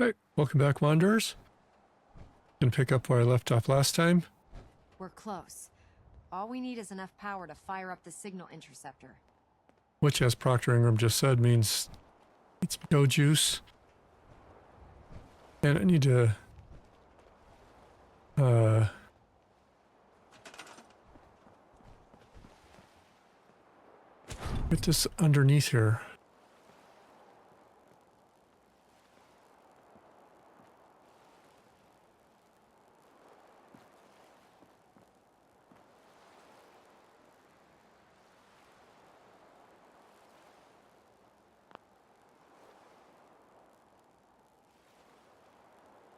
Hey, welcome back, Wanderers. Gonna pick up where I left off last time. We're close. All we need is enough power to fire up the signal interceptor. Which, as Proctor Ingram just said, means it's no juice. And I need to... get this underneath here.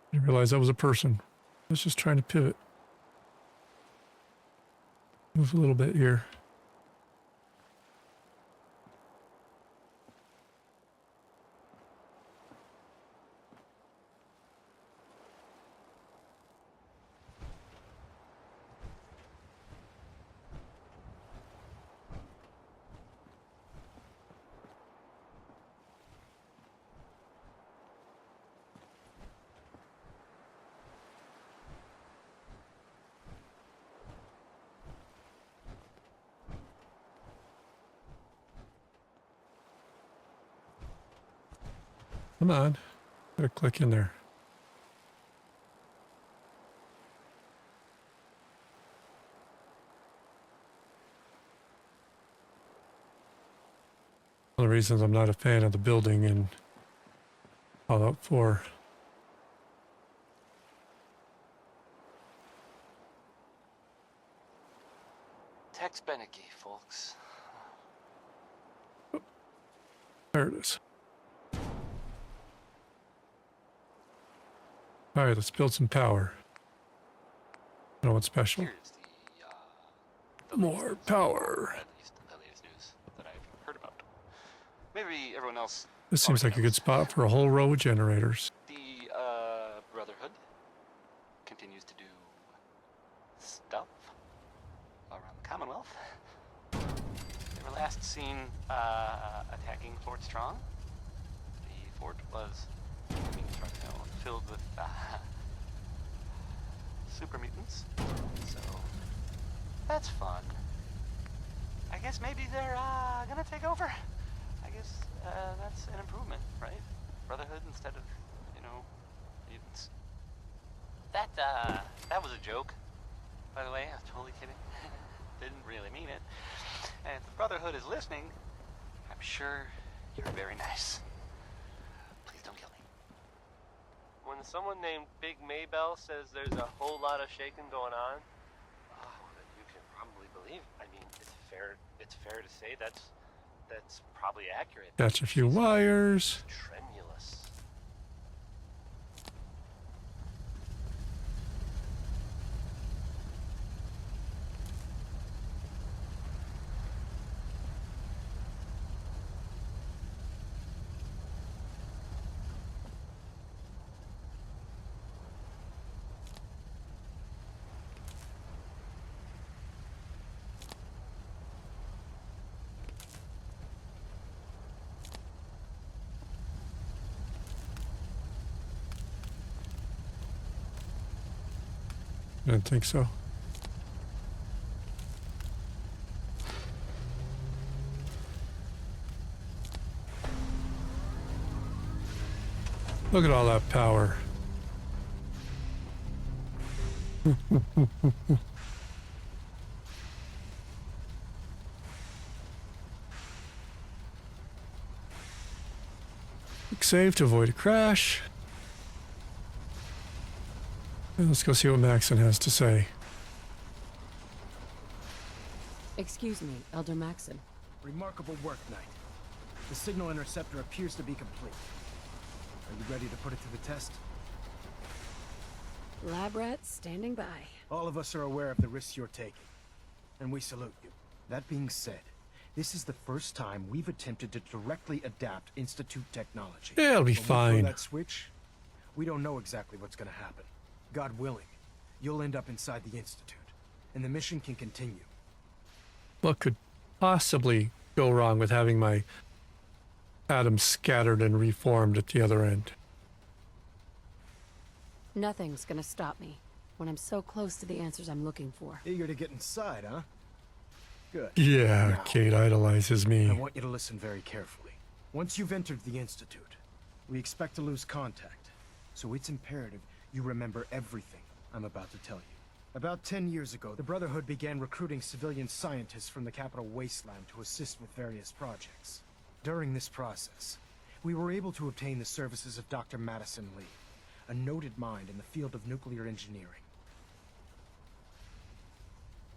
I didn't realize that was a person. I was just trying to pivot. Move a little bit here. Come on. Gotta click in there. One of the reasons I'm not a fan of the building in Fallout 4. Tex Beneke, folks. There it is. All right, let's build some power. I know what's special. Here's the More latest power. At least the latest news that I've heard about. Maybe everyone else. This seems like a good spot for a whole row of generators. The Brotherhood continues to do stuff around the Commonwealth. They were last seen attacking Fort Strong. The fort was filled with super mutants, so that's fun. I guess maybe they're gonna take over. I guess that's an improvement, right? Brotherhood instead of, mutants. That was a joke, by the way. I was totally kidding. Didn't really mean it. And if the Brotherhood is listening, I'm sure you're very nice. Please don't kill me. When someone named Big Maybell says there's a whole lot of shaking going on, then you can probably believe. I mean, it's fair to say that's probably accurate. Catch a few wires. Tremulous. I didn't think so. Look at all that power. Quick save to avoid a crash. And let's go see what Maxon has to say. Excuse me, Elder Maxon. Remarkable work, Knight. The signal interceptor appears to be complete. Are you ready to put it to the test? Lab rats standing by. All of us are aware of the risks you're taking, and we salute you. That being said, this is the first time we've attempted to directly adapt Institute technology. Yeah, it'll be When we throw fine. that switch, we don't know exactly what's going to happen. God willing, you'll end up inside the Institute, and the mission can continue. What could possibly go wrong with having my atoms scattered and reformed at the other end? Nothing's gonna stop me when I'm so close to the answers I'm looking for. Eager to get inside, huh? Good. Yeah, Now, Kate idolizes I me. want you to listen very carefully. Once you've entered the Institute, we expect to lose contact. So it's imperative you remember everything I'm about to tell you. About 10 years ago, the Brotherhood began recruiting civilian scientists from the capital wasteland to assist with various projects. During this process, we were able to obtain the services of Dr. Madison Lee, a noted mind in the field of nuclear engineering.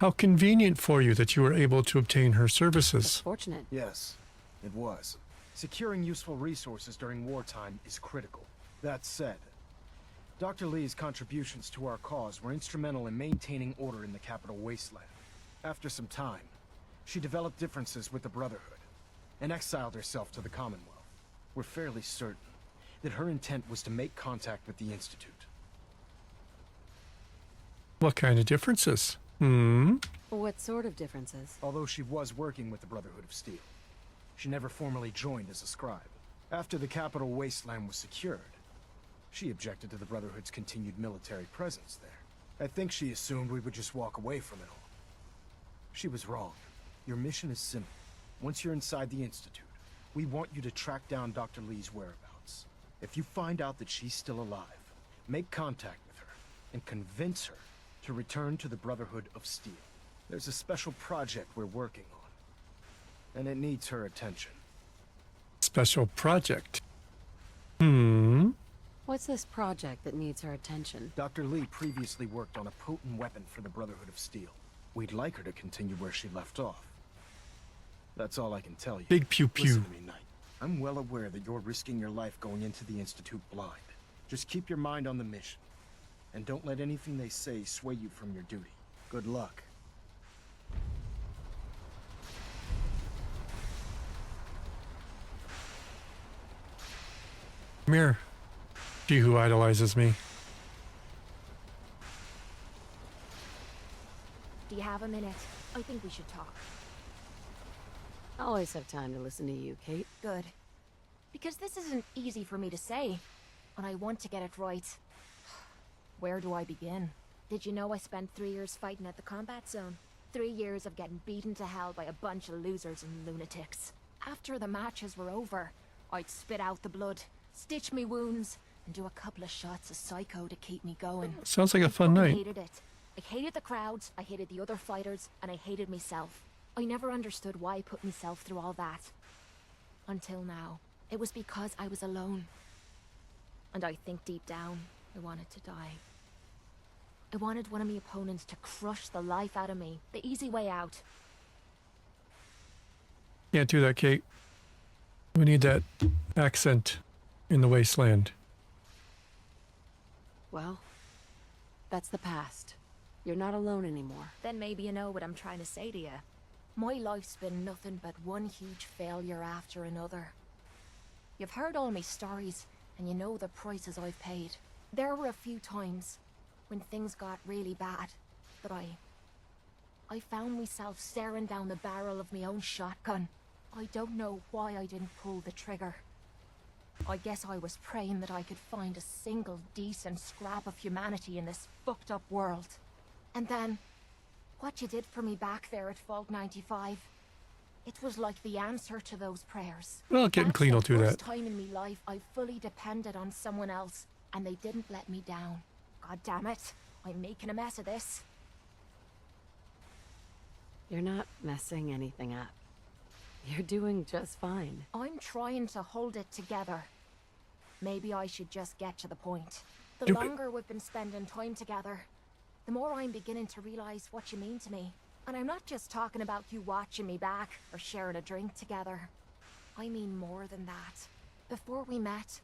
How convenient for you that you were able to obtain her That's services. fortunate. Yes, it was. Securing useful resources during wartime is critical. That said, Dr. Lee's contributions to our cause were instrumental in maintaining order in the capital wasteland. After some time, she developed differences with the Brotherhood and exiled herself to the Commonwealth. We're fairly certain that her intent was to make contact with the Institute. What kind of differences? Hmm? What sort of differences? Although she was working with the Brotherhood of Steel, she never formally joined as a scribe. After the capital wasteland was secured, she objected to the Brotherhood's continued military presence there. I think she assumed we would just walk away from it all. She was wrong. Your mission is simple. Once you're inside the Institute, we want you to track down Dr. Lee's whereabouts. If you find out that she's still alive, make contact with her and convince her to return to the Brotherhood of Steel. There's a special project we're working on, and it needs her attention. Special project. Hmm? What's this project that needs her attention? Dr. Lee previously worked on a potent weapon for the Brotherhood of Steel. We'd like her to continue where she left off. That's all I can tell you. Big pew pew. Listen to me, Knight. I'm well aware that you're risking your life going into the Institute blind. Just keep your mind on the mission. And don't let anything they say sway you from your duty. Good luck. Come here. She who idolizes me. Do you have a minute? I think we should talk. I always have time to listen to you, Kate. Good. Because this isn't easy for me to say, and I want to get it right. Where do I begin? Did you know I spent 3 years fighting at the combat zone? 3 years of getting beaten to hell by a bunch of losers and lunatics. After the matches were over, I'd spit out the blood, stitch me wounds, and do a couple of shots of Psycho to keep me going. Sounds like a fun I night. hated it. I hated the crowds, I hated the other fighters, and I hated myself. I never understood why I put myself through all that. Until now. It was because I was alone. And I think deep down, I wanted to die. I wanted one of my opponents to crush the life out of me. The easy way out. Can't do that, Kate. We need that accent in the wasteland. Well, that's the past. You're not alone anymore. Then maybe you know what I'm trying to say to you. My life's been nothing but one huge failure after another. You've heard all my stories, and you know the prices I've paid. There were a few times when things got really bad that I found myself staring down the barrel of my own shotgun. I don't know why I didn't pull the trigger. I guess I was praying that I could find a single decent scrap of humanity in this fucked up world. And then, what you did for me back there at Fault 95, it was like the answer to those prayers. Well, getting That's clean will the do first that. time in my life I fully depended on someone else, and they didn't let me down. God damn it, I'm making a mess of this. You're not messing anything up. You're doing just fine. I'm trying to hold it together. Maybe I should just get to the point. The Do it. longer we've been spending time together, the more I'm beginning to realize what you mean to me. And I'm not just talking about you watching me back or sharing a drink together. I mean more than that. Before we met,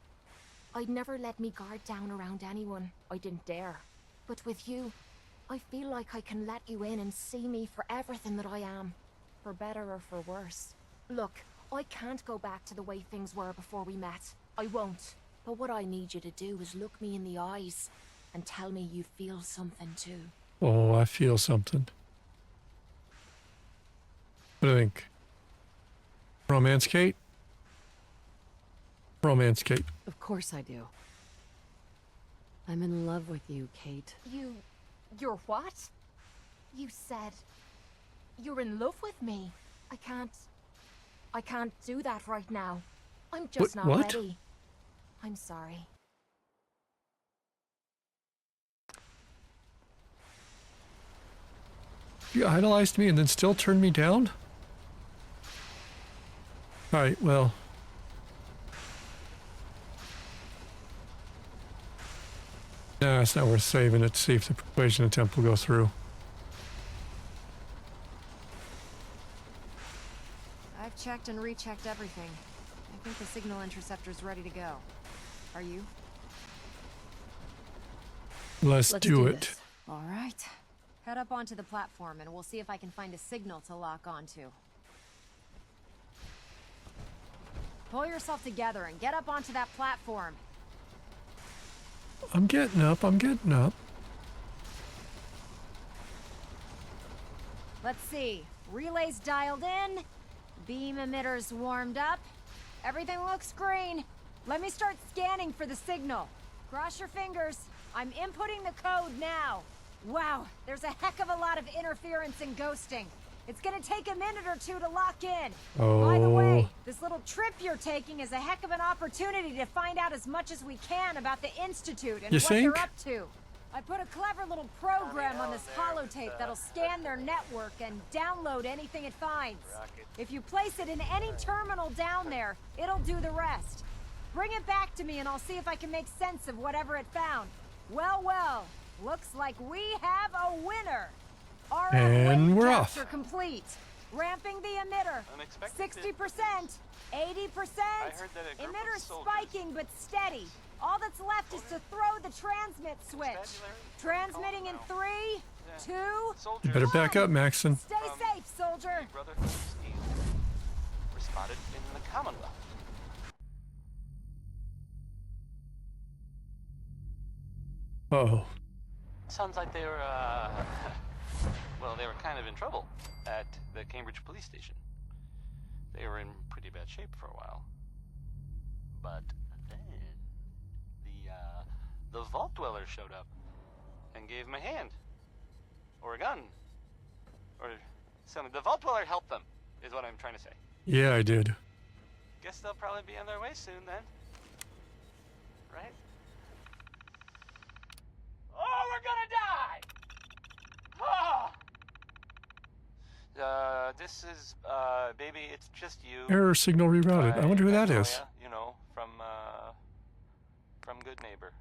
I'd never let me guard down around anyone. I didn't dare. But with you, I feel like I can let you in and see me for everything that I am. For better or for worse. Look, I can't go back to the way things were before we met. I won't. But what I need you to do is look me in the eyes and tell me you feel something too. Oh, I feel something. What do you think? Romance, Kate? Romance, Kate. Of course I do. I'm in love with you, Kate. You're what? You said you're in love with me. I can't do that right now. I'm just not what? ready. I'm sorry. You idolized me and then still turned me down? Alright, well. Nah, it's not worth saving it to see if the persuasion attempt will go through. I've checked and rechecked everything. I think the signal interceptor's ready to go. Are you? Let's do it. this. All right. Head up onto the platform and we'll see if I can find a signal to lock onto. Pull yourself together and get up onto that platform. I'm getting up, I'm getting up. Let's see. Relays dialed in. Beam emitters warmed up. Everything looks green. Let me start scanning for the signal. Cross your fingers. I'm inputting the code now. Wow, there's a heck of a lot of interference and ghosting. It's gonna take a minute or two to lock in. By the way, this little trip you're taking is a heck of an opportunity to find out as much as we can about the Institute and You what think? they're up to. I put a clever little program on this holotape that'll scan their network and download anything it finds. If you place it in any terminal down there, it'll do the rest. Bring it back to me and I'll see if I can make sense of whatever it found. Well, well, looks like we have a winner. RF And wave we're capture off. complete. Ramping the emitter. Unexpected 60%, 80%. heard that a group of Emitter soldiers- spiking but steady. All that's left is to throw the transmit switch. Constabulary? Transmitting in 3, 2. You Soldiers better back up, Maxon. Stay safe, soldier. Brotherhood of Steel were spotted in the Commonwealth. Oh. Sounds like they were, well, they were kind of in trouble at the Cambridge police station. They were in pretty bad shape for a while. But then, the Vault Dweller showed up and gave them a hand. Or a gun. Or something. The Vault Dweller helped them, is what I'm trying to say. Yeah, I did. Guess they'll probably be on their way soon then. Right? Oh, we're gonna die! Oh! This is, baby, it's just you. Error signal rerouted. I wonder who that is. Magnolia, you know, from Good Neighbor.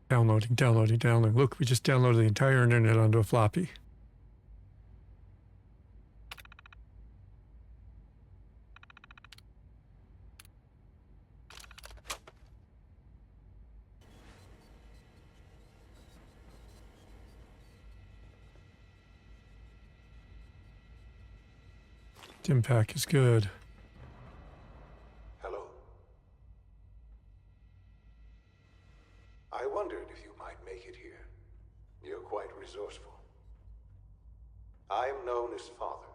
Downloading, downloading, downloading. Look, we just downloaded the entire internet onto a floppy. Impact is good. Hello. I wondered if you might make it here. You're quite resourceful. I am known as Father.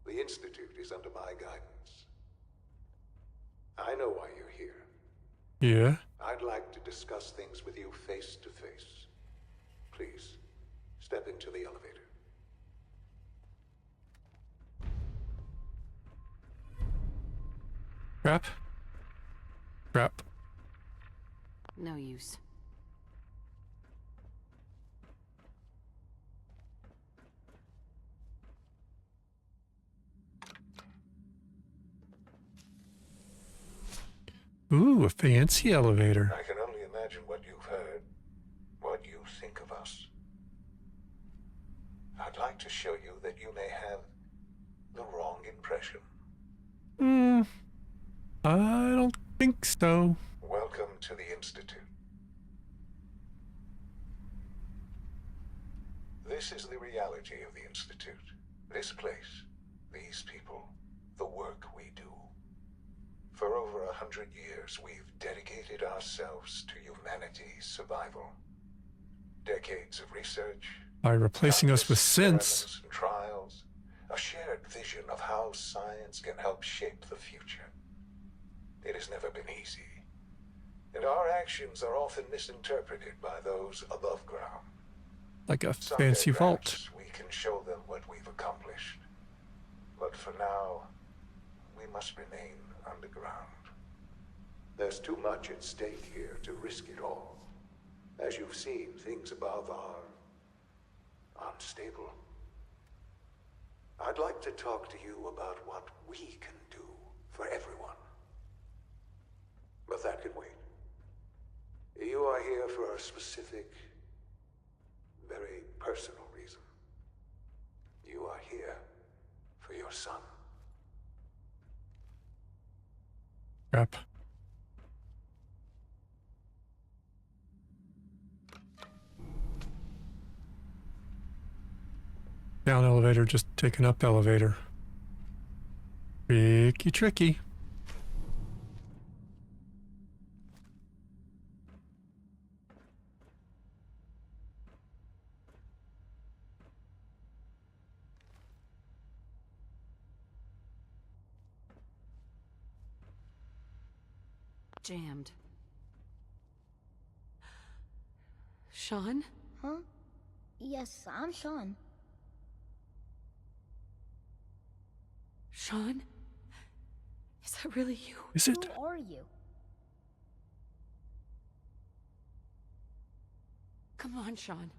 The Institute is under my guidance. I know why you're here. Yeah. I'd like to discuss things with you face to face. Please, step into the elevator. Crap. Crap. No use. Ooh, a fancy elevator. I can only imagine what you've heard, what you think of us. I'd like to show you that you may have the wrong impression. I don't think so. Welcome to the Institute. This is the reality of the Institute. This place, these people, the work we do. For over 100 years, we've dedicated ourselves to humanity's survival. Decades of research, By replacing us with countless synths. experiments and trials, a shared vision of how science can help shape the future. It has never been easy, and our actions are often misinterpreted by those above ground. Like a Someday, fancy vault. perhaps, we can show them what we've accomplished. But for now, we must remain underground. There's too much at stake here to risk it all. As you've seen, things above are unstable. I'd like to talk to you about what we can do for everyone. But that can wait. You are here for a specific, very personal reason. You are here for your son. Crap. Down elevator, just taking up elevator. Tricky, tricky. Jammed. Sean? Huh? Yes, I'm Sean. Sean? Is that really you? Is it? Who are you? Come on, Sean.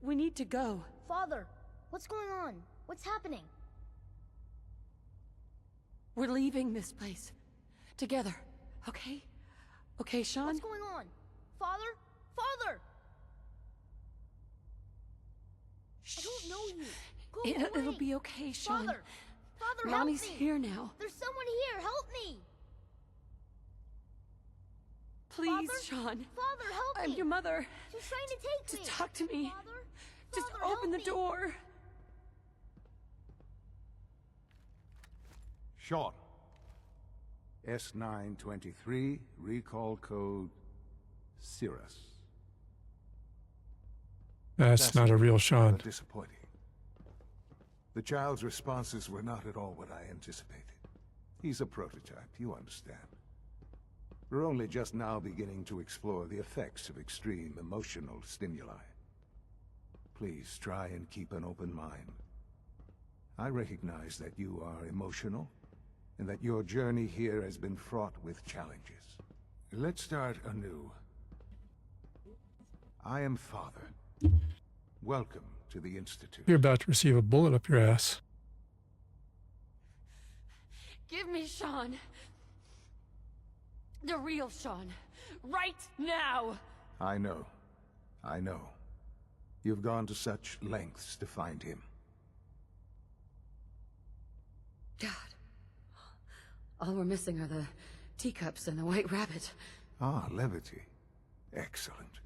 We need to go. Father, what's going on? What's happening? We're leaving this place. Together. Okay? Okay, Sean? What's going on? Father? Father! I don't know you. Go It'll away. be okay, Sean. Father! Father, Mommy's help me! here now. There's someone here. Help me! Please, Father? Sean. Father, help I'm me! your mother. She's trying to take Just me. talk to me. Father? Just Father, open the help me. door. Sean. S923, recall code Cirrus. That's not a real Sean. But disappointing. The child's responses were not at all what I anticipated. He's a prototype, you understand. We're only just now beginning to explore the effects of extreme emotional stimuli. Please try and keep an open mind. I recognize that you are emotional, and that your journey here has been fraught with challenges. Let's start anew. I am Father. Welcome to the Institute. You're about to receive a bullet up your ass. Give me Sean. The real Sean. Right now. I know. I know. You've gone to such lengths to find him. God. All we're missing are the teacups and the white rabbit. Ah, levity. Excellent.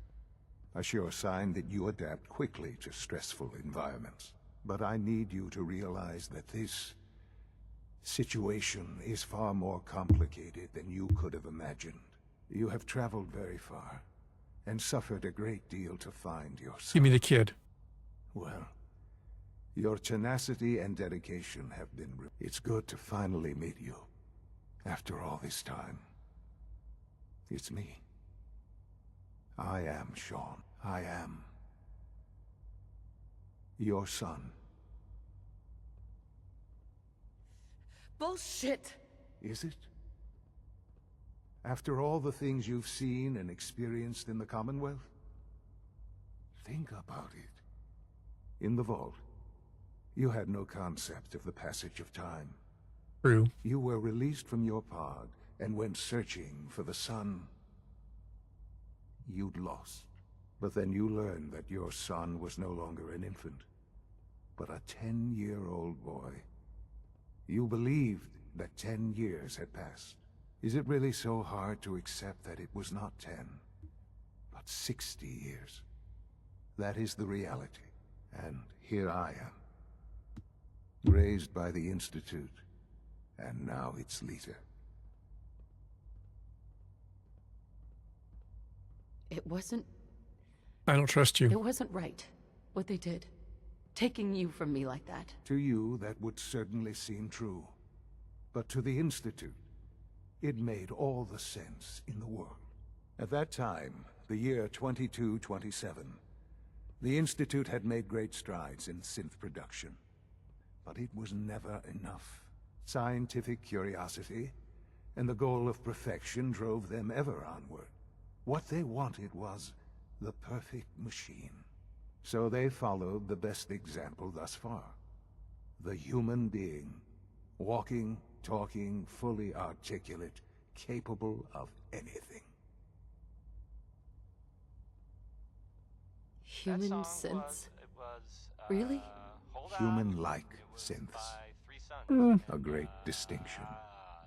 A sure sign that you adapt quickly to stressful environments. But I need you to realize that this situation is far more complicated than you could have imagined. You have traveled very far, and suffered a great deal to find your son. Give me the kid. Well, your tenacity and dedication have been... It's good to finally meet you. After all this time. It's me. I am Sean. I am your son. Bullshit. Is it? After all the things you've seen and experienced in the Commonwealth? Think about it. In the vault, you had no concept of the passage of time. True. You were released from your pod and went searching for the son you'd lost. But then you learned that your son was no longer an infant, but a 10-year-old boy. You believed that 10 years had passed. Is it really so hard to accept that it was not 10, but 60 years? That is the reality, and here I am. Raised by the Institute, and now its leader. It wasn't I don't trust you. It wasn't right, what they did. Taking you from me like that. To you, that would certainly seem true. But to the Institute, it made all the sense in the world. At that time, the year 2227, the Institute had made great strides in synth production. But it was never enough. Scientific curiosity and the goal of perfection drove them ever onward. What they wanted was the perfect machine. So they followed the best example thus far. The human being. Walking, talking, fully articulate, capable of anything. Human That song synths? was, Really? Hold On. Human-like It was synths. by Three Sons. A great distinction.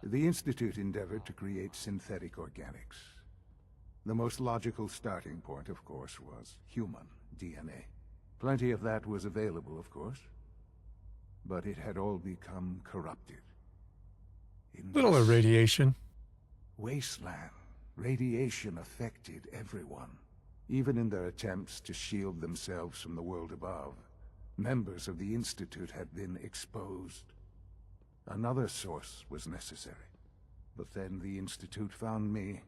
The Institute endeavored to create synthetic organics. The most logical starting point, of course, was human DNA. Plenty of that was available, of course. But it had all become corrupted. In Little this irradiation. wasteland, radiation affected everyone. Even in their attempts to shield themselves from the world above, members of the Institute had been exposed. Another source was necessary. But then the Institute found me,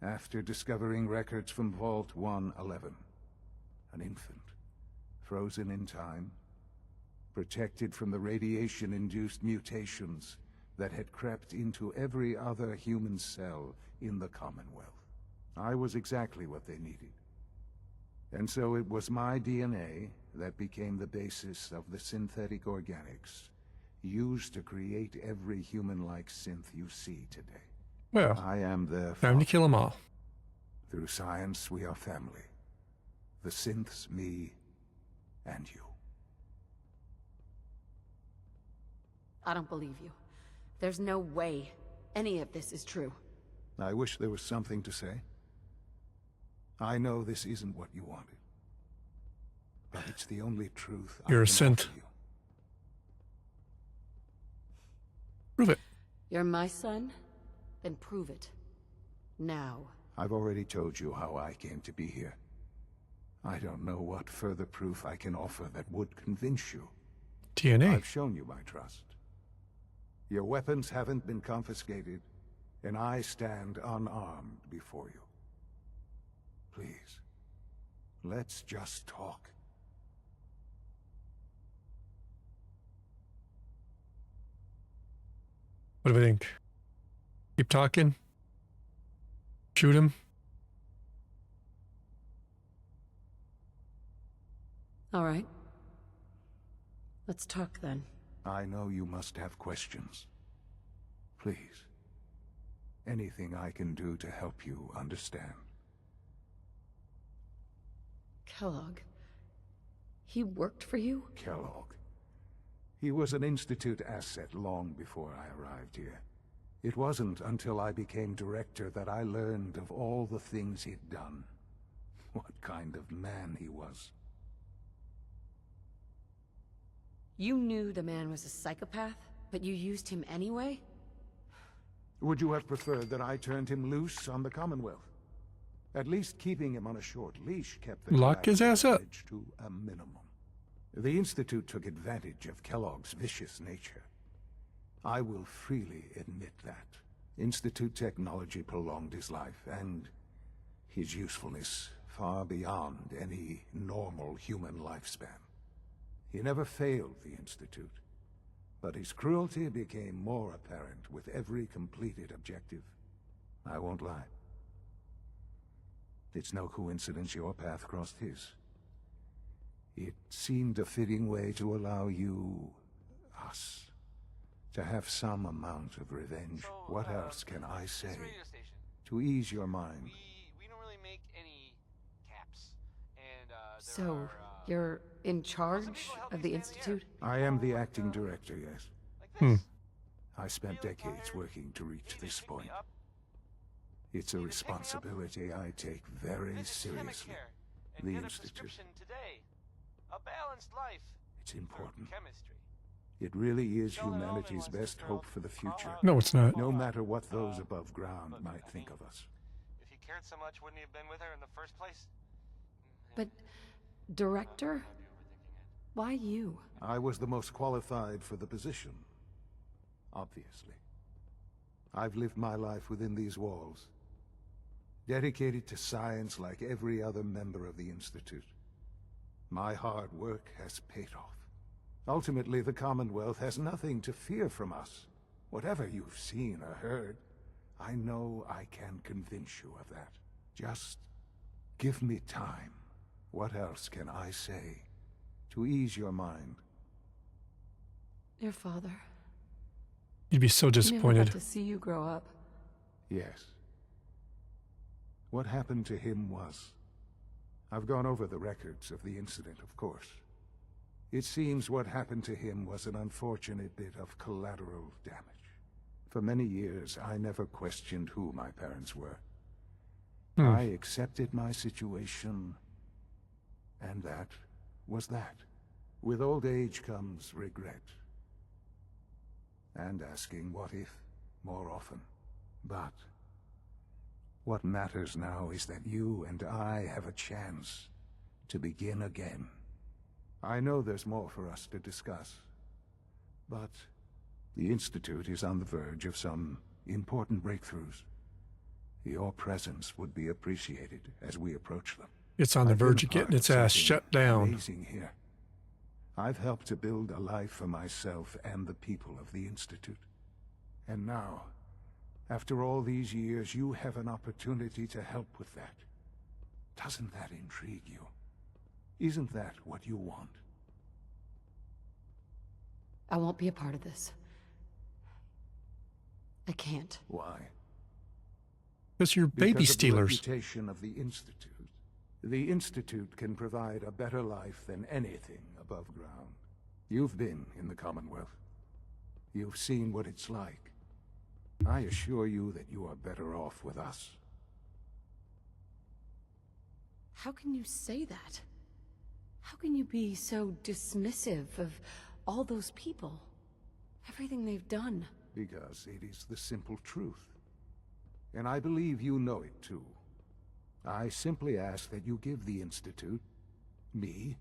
after discovering records from Vault 111. An infant, frozen in time, protected from the radiation-induced mutations that had crept into every other human cell in the Commonwealth. I was exactly what they needed. And so it was my DNA that became the basis of the synthetic organics used to create every human-like synth you see today. Well, I am their time to kill them all. Through science, we are family. The synths, me, and you. I don't believe you. There's no way any of this is true. I wish there was something to say. I know this isn't what you wanted. But it's the only truth You're I a can synth. offer you. Prove it. You're my son? Then prove it. Now. I've already told you how I came to be here. I don't know what further proof I can offer that would convince you. DNA. I've shown you my trust. Your weapons haven't been confiscated, and I stand unarmed before you. Please, let's just talk. What do we think? Keep talking? Shoot him? All right. Let's talk then. I know you must have questions. Please, anything I can do to help you understand. Kellogg. He worked for you? Kellogg. He was an Institute asset long before I arrived here. It wasn't until I became director that I learned of all the things he'd done. What kind of man he was. You knew the man was a psychopath, but you used him anyway? Would you have preferred that I turned him loose on the Commonwealth? At least keeping him on a short leash kept the Lock his ass up. damage to a minimum. The Institute took advantage of Kellogg's vicious nature. I will freely admit that. Institute technology prolonged his life, and his usefulness far beyond any normal human lifespan. He never failed the Institute, but his cruelty became more apparent with every completed objective. I won't lie. It's no coincidence your path crossed his. It seemed a fitting way to allow you, us, to have some amount of revenge. So, What else can I say This radio station, to ease your mind? we don't really make any caps. And, there So, are, you're in some charge people help of me the stand Institute? I am the acting director, yes. like this. I spent Feel decades tired? working to reach Maybe this pick me point. up. It's a Either pick me up responsibility I take very Visit seriously. Chemicare and The get a Institute. prescription today. A balanced life. It's for important. Chemistry. It really is Sheldon Allman humanity's wants this best girl hope for the to crawl future. out No, of it's the not. No hole. matter what those above ground look, might I think mean, of us. If he cared so much, wouldn't he have been with her in the first place? But... Director? Why you? I was the most qualified for the position. Obviously. I've lived my life within these walls. Dedicated to science like every other member of the Institute. My hard work has paid off. Ultimately, the Commonwealth has nothing to fear from us. Whatever you've seen or heard, I know I can convince you of that. Just give me time. What else can I say to ease your mind? Your father. You'd be so I never disappointed. got to see you grow up. Yes. What happened to him was... I've gone over the records of the incident, of course. It seems what happened to him was an unfortunate bit of collateral damage. For many years, I never questioned who my parents were. I accepted my situation, and that was that. With old age comes regret. And asking what if more often. But what matters now is that you and I have a chance to begin again. I know there's more for us to discuss, but the Institute is on the verge of some important breakthroughs. Your presence would be appreciated as we approach them. It's on the I've been verge a of getting part its of ass something shut down. amazing here. I've helped to build a life for myself and the people of the Institute. And now, after all these years, you have an opportunity to help with that. Doesn't that intrigue you? Isn't that what you want? I won't be a part of this. I can't. Why? Because you're baby Because of the stealers. reputation of the Institute. The Institute can provide a better life than anything above ground. You've been in the Commonwealth. You've seen what it's like. I assure you that you are better off with us. How can you say that? How can you be so dismissive of all those people? Everything they've done? Because it is the simple truth. And I believe you know it too. I simply ask that you give the Institute, me,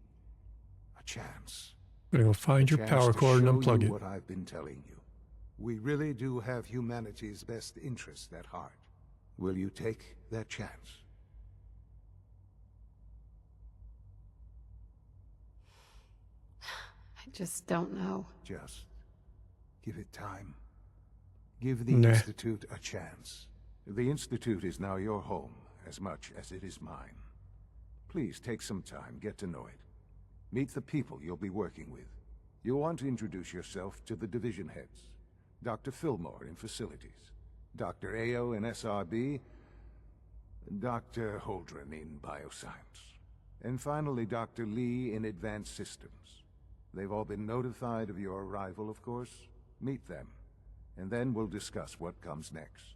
a chance. Gonna go find your Chance power to cord and show unplug you it. what I've been telling you. We really do have humanity's best interest at heart. Will you take that chance? I just don't know. Just give it time. Give the Nah. Institute a chance. The Institute is now your home as much as it is mine. Please take some time, get to know it. Meet the people you'll be working with. You'll want to introduce yourself to the division heads. Dr. Fillmore in Facilities, Dr. Ayo in SRB, Dr. Holdren in Bioscience, and finally Dr. Lee in Advanced Systems. They've all been notified of your arrival, of course. Meet them, and then we'll discuss what comes next.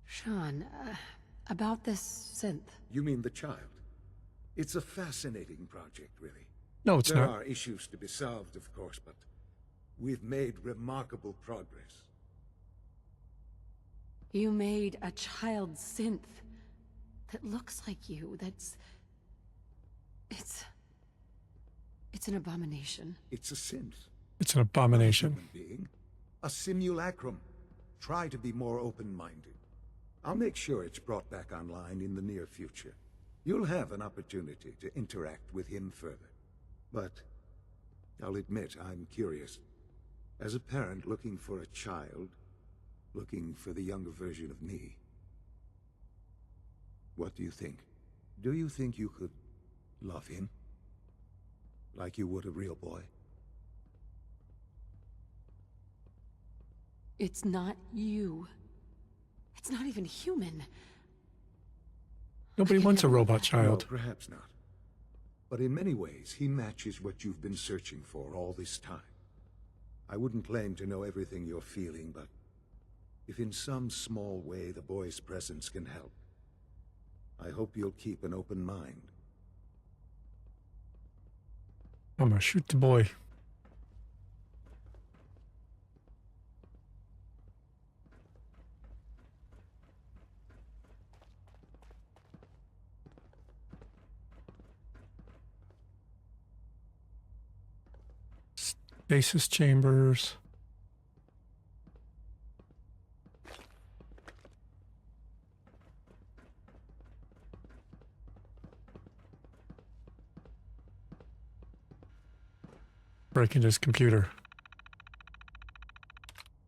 Sean, about this synth. You mean the child? It's a fascinating project, really. No, it's There not. are issues to be solved, of course, but we've made remarkable progress. You made a child synth that looks like you, It's an abomination. It's a synth. It's an abomination. Human being. A simulacrum. Try to be more open-minded. I'll make sure it's brought back online in the near future. You'll have an opportunity to interact with him further. But I'll admit I'm curious. As a parent looking for a child, looking for the younger version of me, what do you think? Do you think you could love him? Like you would a real boy? It's not you. It's not even human. Nobody wants a robot child. Well, perhaps not. But in many ways, he matches what you've been searching for all this time. I wouldn't claim to know everything you're feeling, but if in some small way the boy's presence can help, I hope you'll keep an open mind. I'm gonna shoot the boy. Basis chambers. Break into his computer.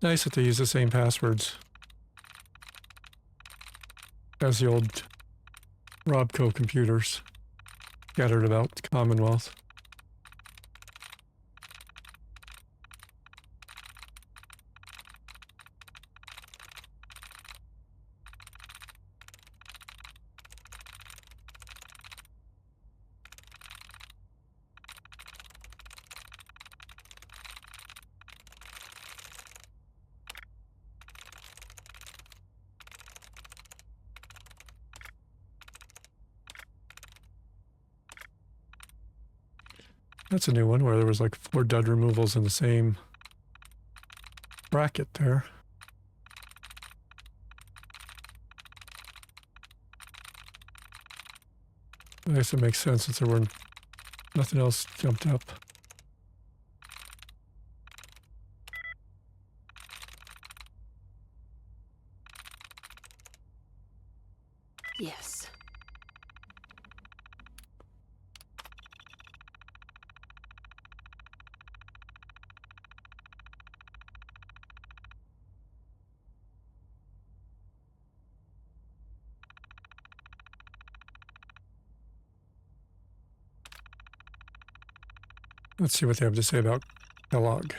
Nice that they use the same passwords as the old Robco computers scattered about the Commonwealth. That's a new one where there was like 4 dud removals in the same bracket there. I guess it makes sense since there weren't nothing else jumped up. Yes. Let's see what they have to say about Kellogg.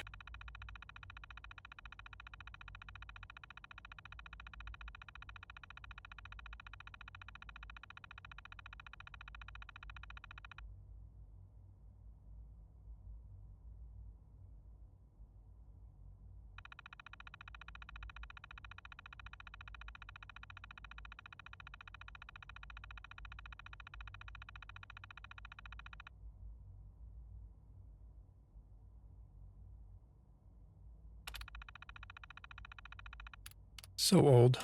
So old.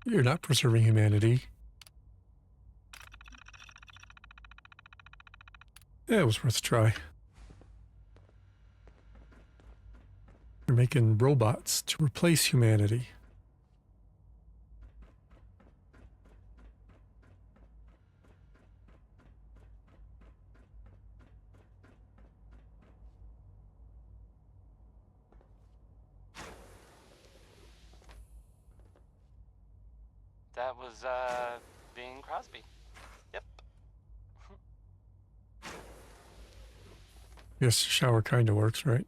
You're not preserving humanity. Yeah, it was worth a try. You're making robots to replace humanity. That was, Bing Crosby. Yep. Yes, shower kind of works, right?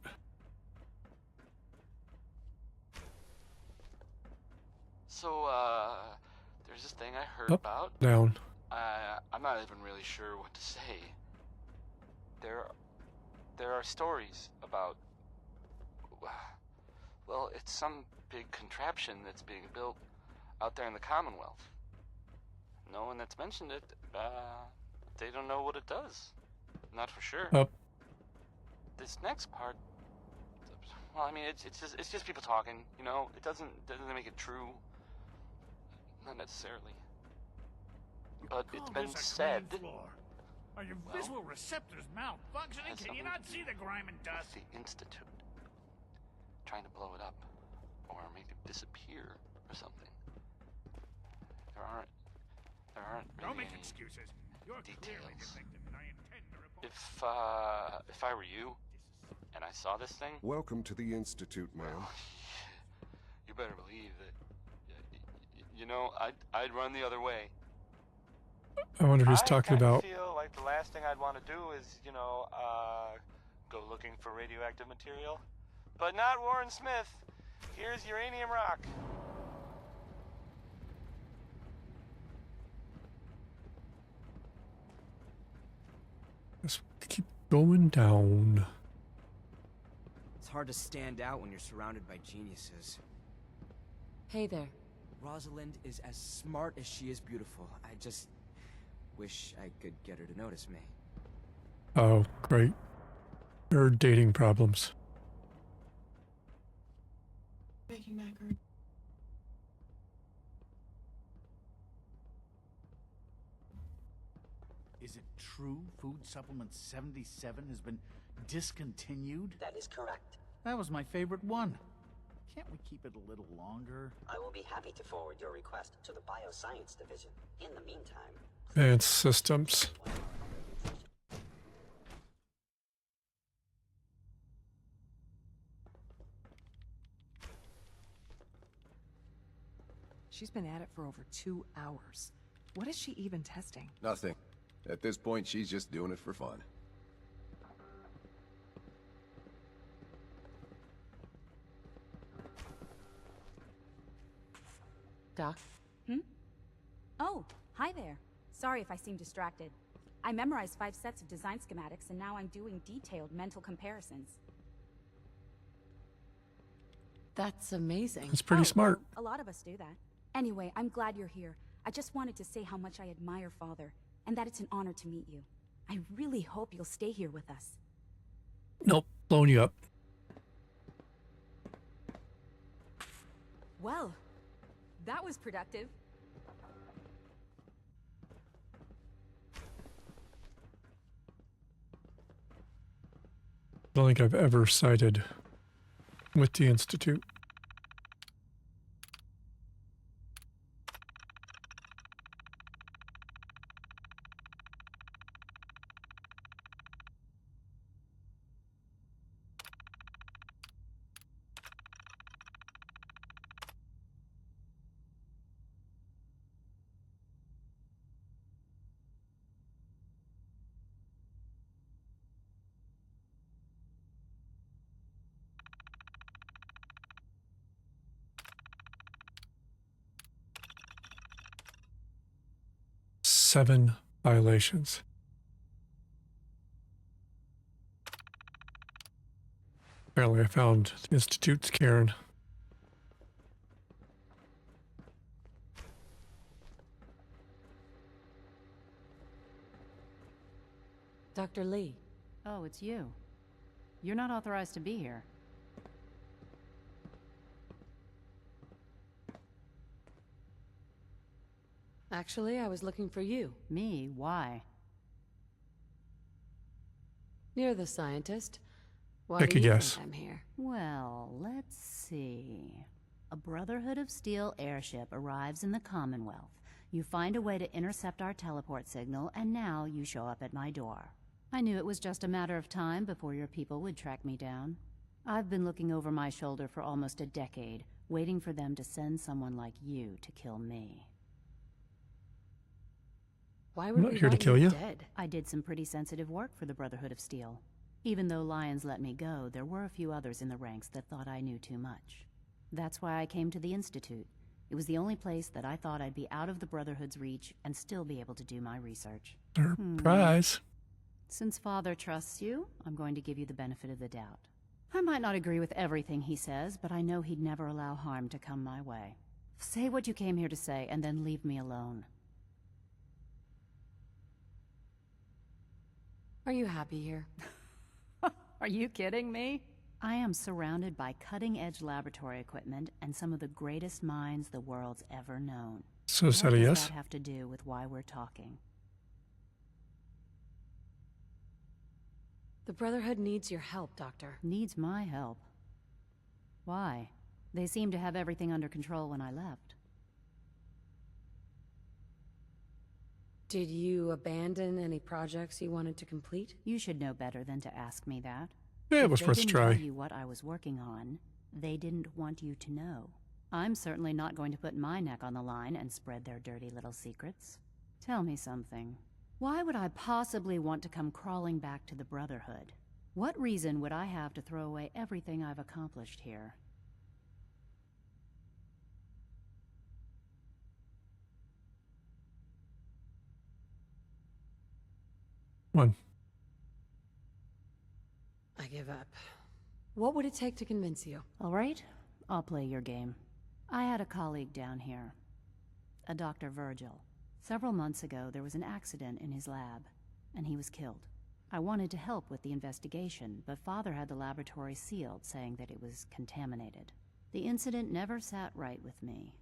So, there's this thing I heard Up, about. down. I'm not even really sure what to say. There are stories about, well, it's some big contraption that's being built out there in the Commonwealth. No one that's mentioned it, they don't know what it does. Not for sure. Up. This next part, well, I mean, it's just people talking, you know. It doesn't make it true. Not necessarily. But it's been said. Are your visual receptors malfunctioning? Can you not see the grime and dust? The Institute trying to blow it up or make it disappear or something. There aren't Don't really make any excuses. You're clearly details. defective, and I intend to report. If I were you and I saw this thing, Welcome to the Institute, ma'am. you better believe that. You know, I'd run the other way. I wonder who's talking about. I feel like the last thing I'd want to do is, you know, go looking for radioactive material. But not Warren Smith. Here's uranium rock. Let's keep going down. It's hard to stand out when you're surrounded by geniuses. Hey there. Rosalind is as smart as she is beautiful. Wish I could get her to notice me. Oh, great. Her dating problems. Making macaroni. Is it true Food Supplement 77 has been discontinued? That is correct. That was my favorite one. Can't we keep it a little longer? I will be happy to forward your request to the Bioscience Division. In the meantime... Advanced systems. She's been at it for over 2 hours. What is she even testing? Nothing. At this point, she's just doing it for fun. Doc? Oh, hi there. Sorry if I seem distracted. I memorized 5 sets of design schematics and now I'm doing detailed mental comparisons. That's amazing. It's pretty smart. Well, a lot of us do that. Anyway, I'm glad you're here. I just wanted to say how much I admire Father, and that it's an honor to meet you. I really hope you'll stay here with us. Nope, blowing you up. Well, that was productive. I don't think I've ever sided with the Institute. Seven violations. Apparently I found the Institute's Karen. Dr. Lee. Oh, it's you. You're not authorized to be here. Actually, I was looking for you. Me? Why? You're the scientist. Why Pick do a you guess. think I'm here? Well, let's see. A Brotherhood of Steel airship arrives in the Commonwealth. You find a way to intercept our teleport signal, and now you show up at my door. I knew it was just a matter of time before your people would track me down. I've been looking over my shoulder for almost a decade, waiting for them to send someone like you to kill me. Why I'm would not we here to want kill you. dead? I did some pretty sensitive work for the Brotherhood of Steel. Even though Lyons let me go, there were a few others in the ranks that thought I knew too much. That's why I came to the Institute. It was the only place that I thought I'd be out of the Brotherhood's reach and still be able to do my research. Surprise. Since Father trusts you, I'm going to give you the benefit of the doubt. I might not agree with everything he says, but I know he'd never allow harm to come my way. Say what you came here to say, and then leave me alone. Are you happy here? Are you kidding me? I am surrounded by cutting-edge laboratory equipment and some of the greatest minds the world's ever known. So said a What yes. does that have to do with why we're talking? The Brotherhood needs your help, Doctor. Needs my help. Why? They seemed to have everything under control when I left. Did you abandon any projects you wanted to complete? You should know better than to ask me that. Yeah, it If was they worth a didn't try. tell you what I was working on, they didn't want you to know. I'm certainly not going to put my neck on the line and spread their dirty little secrets. Tell me something. Why would I possibly want to come crawling back to the Brotherhood? What reason would I have to throw away everything I've accomplished here? One. I give up. What would it take to convince you? All right, I'll play your game. I had a colleague down here, a Dr. Virgil. Several months ago, there was an accident in his lab, and he was killed. I wanted to help with the investigation, but Father had the laboratory sealed, saying that it was contaminated. The incident never sat right with me.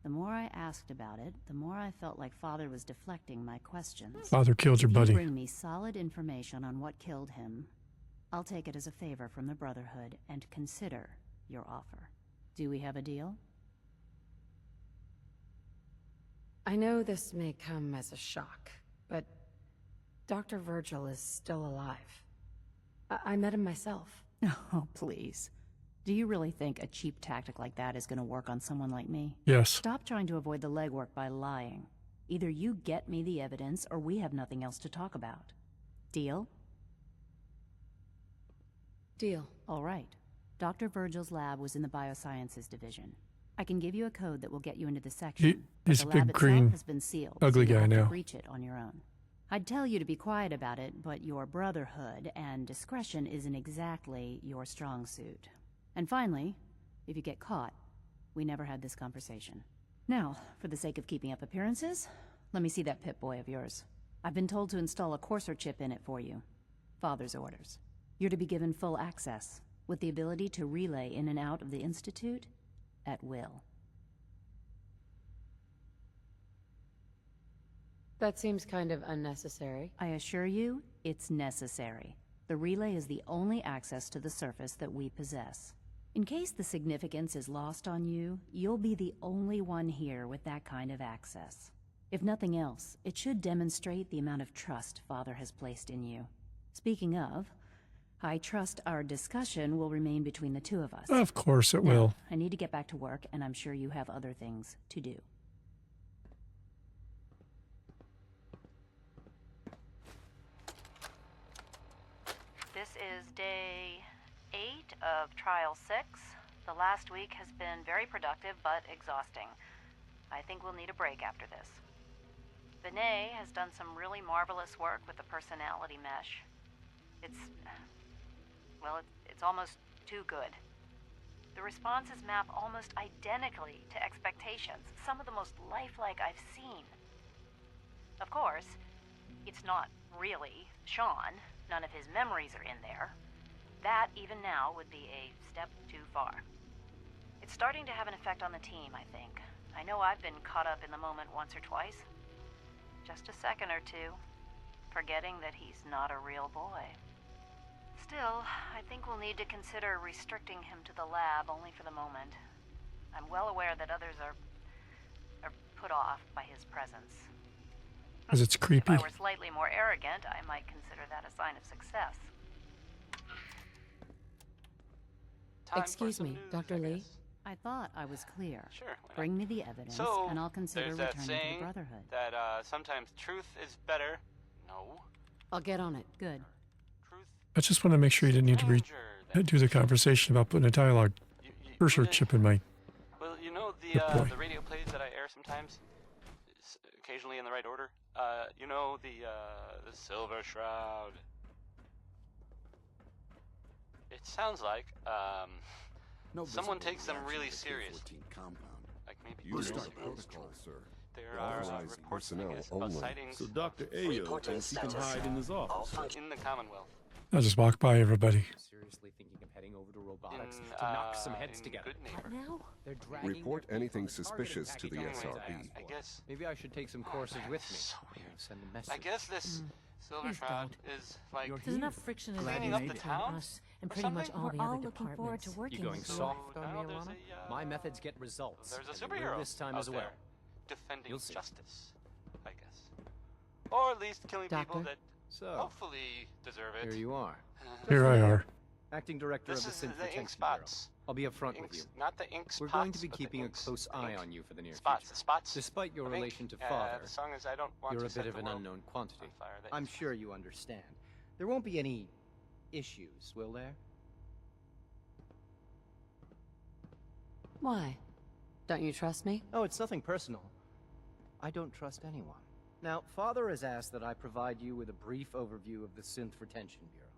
The more I asked about it, the more I felt like Father was deflecting my questions. Father killed your buddy. If you bring me solid information on what killed him, I'll take it as a favor from the Brotherhood and consider your offer. Do we have a deal? I know this may come as a shock, but Dr. Virgil is still alive. I met him myself. Oh, please. Do you really think a cheap tactic like that is going to work on someone like me? Yes. Stop trying to avoid the legwork by lying. Either you get me the evidence, or we have nothing else to talk about. Deal? Deal. All right. Dr. Virgil's lab was in the Biosciences Division. I can give you a code that will get you into the section. He's but a the lab big, itself green, has been sealed, ugly so you'll guy have to now. breach it on your own. I'd tell you to be quiet about it, but your Brotherhood and discretion isn't exactly your strong suit. And finally, if you get caught, we never had this conversation. Now, for the sake of keeping up appearances, let me see that Pip-Boy of yours. I've been told to install a Courser chip in it for you. Father's orders. You're to be given full access, with the ability to relay in and out of the Institute at will. That seems kind of unnecessary. I assure you, it's necessary. The relay is the only access to the surface that we possess. In case the significance is lost on you, you'll be the only one here with that kind of access. If nothing else, it should demonstrate the amount of trust Father has placed in you. Speaking of, I trust our discussion will remain between the two of us. Of course it Now, will. I need to get back to work, and I'm sure you have other things to do. This is day 8 of Trial 6. The last week has been very productive, but exhausting. I think we'll need a break after this. Benet has done some really marvelous work with the personality mesh. It's almost too good. The responses map almost identically to expectations, some of the most lifelike I've seen. Of course, it's not really Sean. None of his memories are in there. That, even now, would be a step too far. It's starting to have an effect on the team, I think. I know I've been caught up in the moment once or twice. Just a second or two, forgetting that he's not a real boy. Still, I think we'll need to consider restricting him to the lab only for the moment. I'm well aware that others are put off by his presence. Because it's creepy. If I were slightly more arrogant, I might consider that a sign of success. Excuse me, Dr. Lee? I thought I was clear. Sure. why not? Bring me the evidence, So, and I'll consider there's that returning to the saying Brotherhood. that sometimes truth is better. No. I'll get on it. Good. I just want to make sure you didn't need to do the conversation about putting a dialogue cursor chip in my... Well, you know Pip-Boy. the radio plays that I air sometimes, occasionally in the right order. You know the Silver Shroud. It sounds like someone takes them really serious. Like maybe You serious. start protocol, sir. There are Authorized reports personnel about only. sightings So Dr. Ayo thinks he can hide in his office. in the Commonwealth. I'll just walk by everybody. Seriously thinking of heading over to robotics to knock some heads together. Now? They're dragging Report their anything targeted suspicious to the package on SRB. my I guess. Maybe I should take some courses with me. So weird. Send a message. I guess this Silver Please Shroud is like There's enough friction in cleaning the up air the between town us and or pretty much something? all the We're all other looking forward to departments. working You going with you. soft on now me, there's Alana? a, My methods get results. There's a and they will superhero this time out as well. there defending You'll see. justice, I guess, or at least killing people Doctor? that So, hopefully deserve it. here you are. Here I are. Acting director This of is the Synth the ink Retention Bureau. spots. I'll be upfront with you. Inks, not the ink We're spots, going to be but the keeping a inks. close eye Ink on you for the near spots, future. the spots. Despite your of ink. relation to Father, The song is I don't want you're to a set bit of the an world unknown quantity. on fire. That I'm is- sure you understand. There won't be any issues, will there? Why? Don't you trust me? Oh, it's nothing personal. I don't trust anyone. Now, Father has asked that I provide you with a brief overview of the Synth Retention Bureau.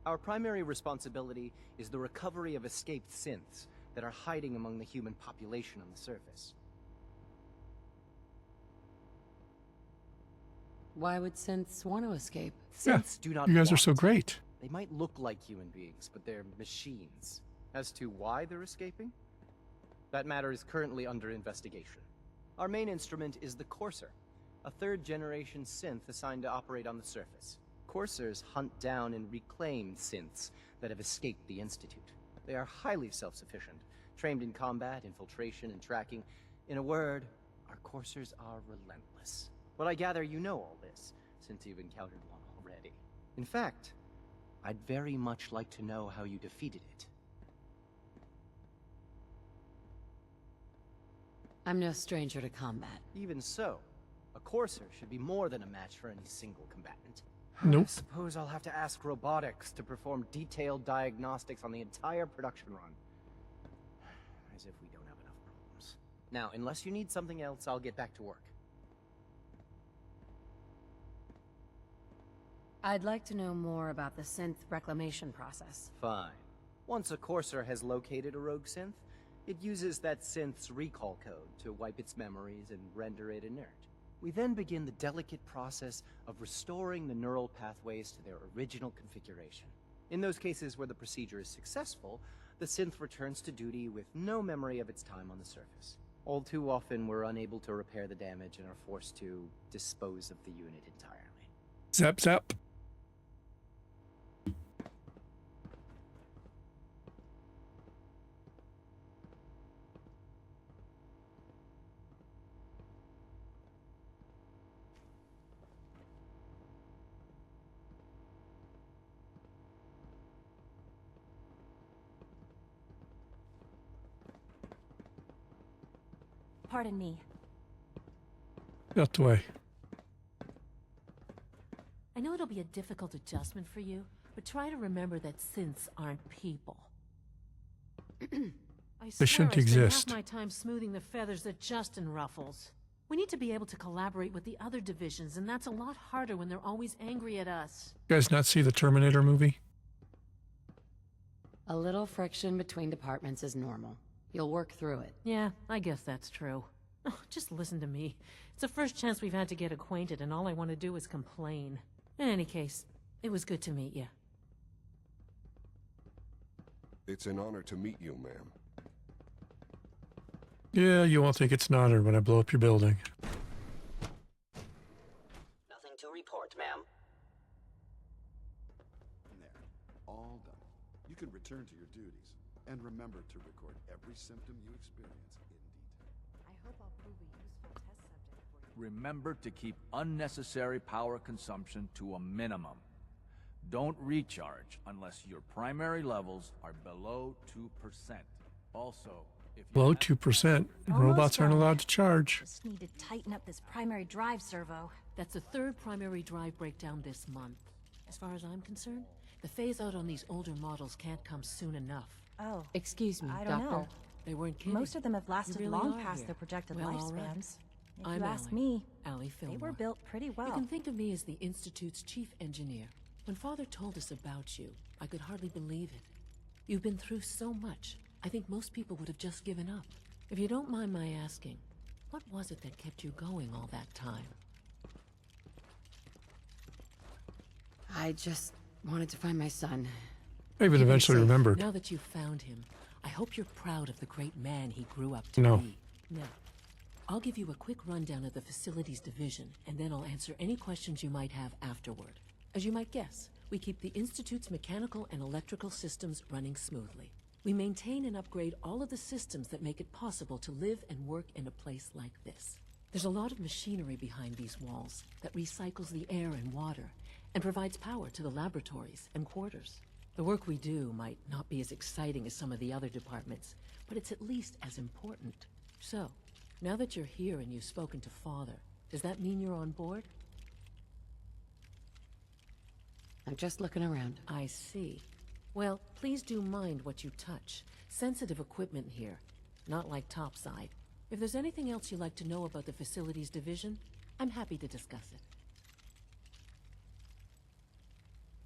Our primary responsibility is the recovery of escaped synths that are hiding among the human population on the surface. Why would synths want to escape? Synths do not You guys are want so to. great. They might look like human beings, but they're machines. As to why they're escaping? That matter is currently under investigation. Our main instrument is the Courser, a third-generation synth assigned to operate on the surface. Coursers hunt down and reclaim synths that have escaped the Institute. They are highly self-sufficient, trained in combat, infiltration, and tracking. In a word, our Coursers are relentless. But I gather you know all this, since you've encountered one already. In fact, I'd very much like to know how you defeated it. I'm no stranger to combat. Even so, a Courser should be more than a match for any single combatant. Nope. I suppose I'll have to ask robotics to perform detailed diagnostics on the entire production run. As if we don't have enough problems. Now, unless you need something else, I'll get back to work. I'd like to know more about the synth reclamation process. Fine. Once a Courser has located a rogue synth, it uses that synth's recall code to wipe its memories and render it inert. We then begin the delicate process of restoring the neural pathways to their original configuration. In those cases where the procedure is successful, the synth returns to duty with no memory of its time on the surface. All too often, we're unable to repair the damage and are forced to dispose of the unit entirely. Zap, zap. Pardon me. Out the way. I know it'll be a difficult adjustment for you, but try to remember that synths aren't people. I swear shouldn't I exist. spend half my time smoothing the feathers that Justin ruffles. We need to be able to collaborate with the other divisions, and that's a lot harder when they're always angry at us. You guys not see the Terminator movie? A little friction between departments is normal. You'll work through it. Yeah, I guess that's true. Oh, just listen to me. It's the first chance we've had to get acquainted, and all I want to do is complain. In any case, it was good to meet you. It's an honor to meet you, ma'am. Yeah, you won't think it's an honor when I blow up your building. Nothing to report, ma'am. There. All done. You can return to your duties. And remember to record every symptom you experience in detail. I hope I'll prove a useful test subject for you. Remember to keep unnecessary power consumption to a minimum. Don't recharge unless your primary levels are below 2%. Also, if you Below 2%. Robots aren't allowed to charge. Just need to tighten up this primary drive servo. That's the third primary drive breakdown this month. As far as I'm concerned, the phase-out on these older models can't come soon enough. Oh. Excuse me, I don't Doctor. know. They weren't kidding. Most of them have lasted You really long are past here. their projected Well, all right. lifespans. If I'm you ask Allie. me, Allie they Fillmore. were built pretty well. You can think of me as the Institute's chief engineer. When Father told us about you, I could hardly believe it. You've been through so much, I think most people would have just given up. If you don't mind my asking, what was it that kept you going all that time? I just wanted to find my son. I even eventually remembered. Now that you've found him, I hope you're proud of the great man he grew up to No. be. Now, I'll give you a quick rundown of the Facilities Division, and then I'll answer any questions you might have afterward. As you might guess, we keep the Institute's mechanical and electrical systems running smoothly. We maintain and upgrade all of the systems that make it possible to live and work in a place like this. There's a lot of machinery behind these walls that recycles the air and water and provides power to the laboratories and quarters. The work we do might not be as exciting as some of the other departments, but it's at least as important. So, now that you're here and you've spoken to Father, does that mean you're on board? I'm just looking around. I see. Well, please do mind what you touch. Sensitive equipment here, not like topside. If there's anything else you'd like to know about the Facilities Division, I'm happy to discuss it.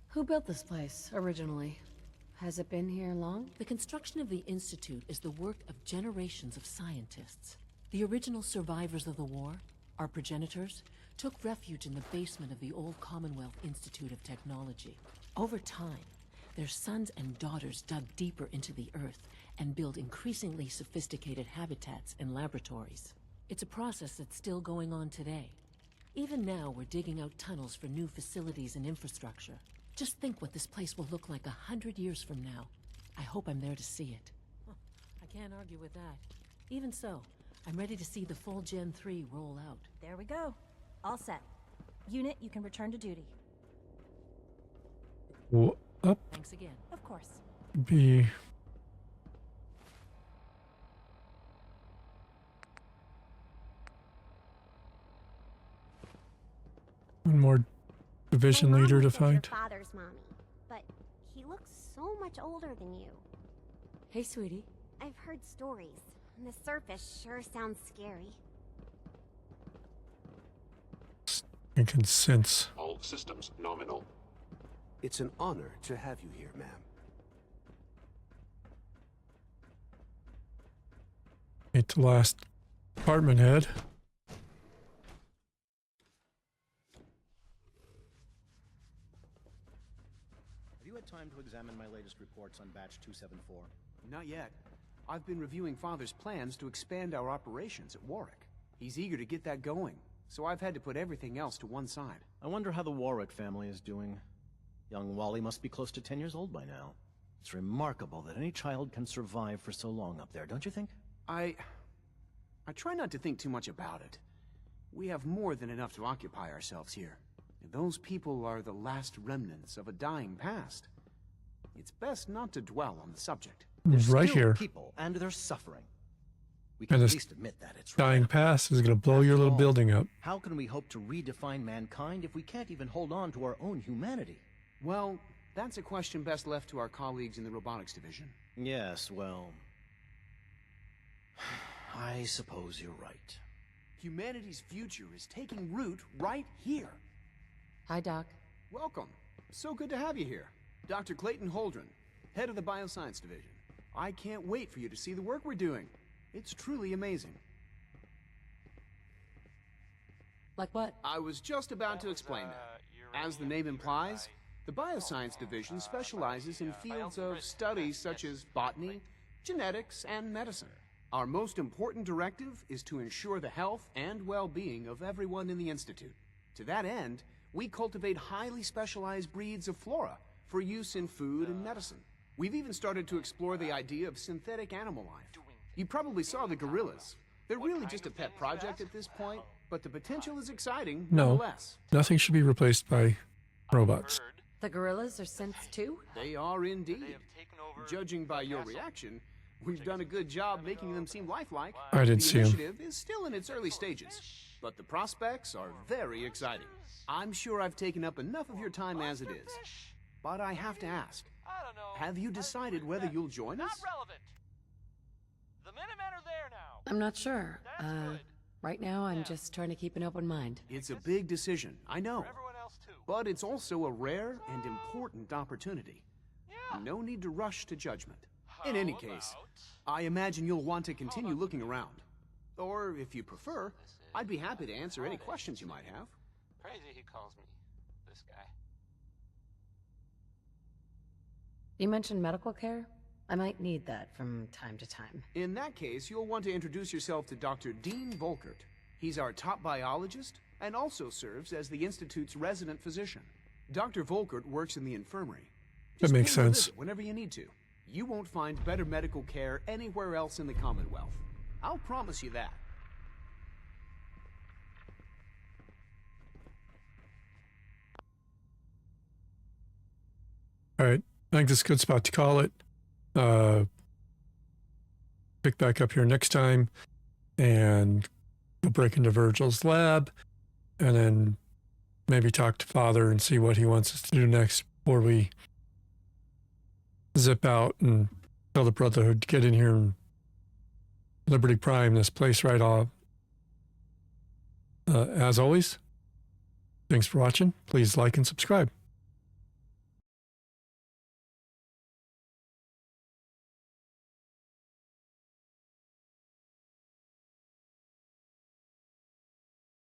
Who built this place, originally? Has it been here long? The construction of the Institute is the work of generations of scientists. The original survivors of the war, our progenitors, took refuge in the basement of the old Commonwealth Institute of Technology. Over time, their sons and daughters dug deeper into the Earth and built increasingly sophisticated habitats and laboratories. It's a process that's still going on today. Even now, we're digging out tunnels for new facilities and infrastructure. Just think what this place will look like 100 years from now. I hope I'm there to see it. I can't argue with that. Even so, I'm ready to see the full Gen 3 roll out. There we go. All set. Unit, you can return to duty. Up. Thanks again. Of course. B. One more division leader to find. Your father's mommy, but he looks so much older than you. Hey, sweetie. I've heard stories. On the surface sure sounds scary. I can sense. All systems nominal. It's an honor to have you here, ma'am. Meet the last department head. Have you had time to examine my latest reports on Batch 274? Not yet. I've been reviewing Father's plans to expand our operations at Warwick. He's eager to get that going, so I've had to put everything else to one side. I wonder how the Warwick family is doing. Young Wally must be close to 10 years old by now. It's remarkable that any child can survive for so long up there, don't you think? I try not to think too much about it. We have more than enough to occupy ourselves here. And those people are the last remnants of a dying past. It's best not to dwell on the subject. Right here. People, and they're suffering. We can And at this least admit that it's dying past is going to blow your little building up. How can we hope to redefine mankind if we can't even hold on to our own humanity? Well, that's a question best left to our colleagues in the robotics division. Yes, well... I suppose you're right. Humanity's future is taking root right here. Hi, Doc. Welcome. So good to have you here. Dr. Clayton Holdren, head of the Bioscience Division. I can't wait for you to see the work we're doing. It's truly amazing. Like what? I was just about to explain that. As the name implies, the Bioscience Division specializes in fields of study such as botany, genetics, and medicine. Our most important directive is to ensure the health and well-being of everyone in the Institute. To that end, we cultivate highly specialized breeds of flora for use in food and medicine. We've even started to explore the idea of synthetic animal life. You probably saw the gorillas. They're really just a pet project at this point, but the potential is exciting No, nonetheless. nothing should be replaced by robots. The gorillas are synths too? They are indeed. Judging by your reaction, we've done a good job making them seem lifelike. I didn't see 'em. The initiative is still in its early stages, but the prospects are very exciting. I'm sure I've taken up enough of your time as it is, but I have to ask, have you decided whether you'll join us? The Minutemen are there now. I'm not sure. Right now I'm just trying to keep an open mind. It's a big decision, I know, but it's also a rare and important opportunity. No need to rush to judgment. In any case, I imagine you'll want to continue looking around. Or, if you prefer, I'd be happy to answer any questions you might have. Crazy he calls me, this guy. You mentioned medical care? I might need that from time to time. In that case, you'll want to introduce yourself to Dr. Dean Volkert. He's our top biologist and also serves as the Institute's resident physician. Dr. Volkert works in the infirmary. That makes pay him a sense. visit whenever you need to. You won't find better medical care anywhere else in the Commonwealth. I'll promise you that. All right, I think this is a good spot to call it. Pick back up here next time and go break into Virgil's lab and then maybe talk to Father and see what he wants us to do next before we zip out and tell the Brotherhood to get in here and Liberty Prime this place right off. As always, thanks for watching. Please like and subscribe.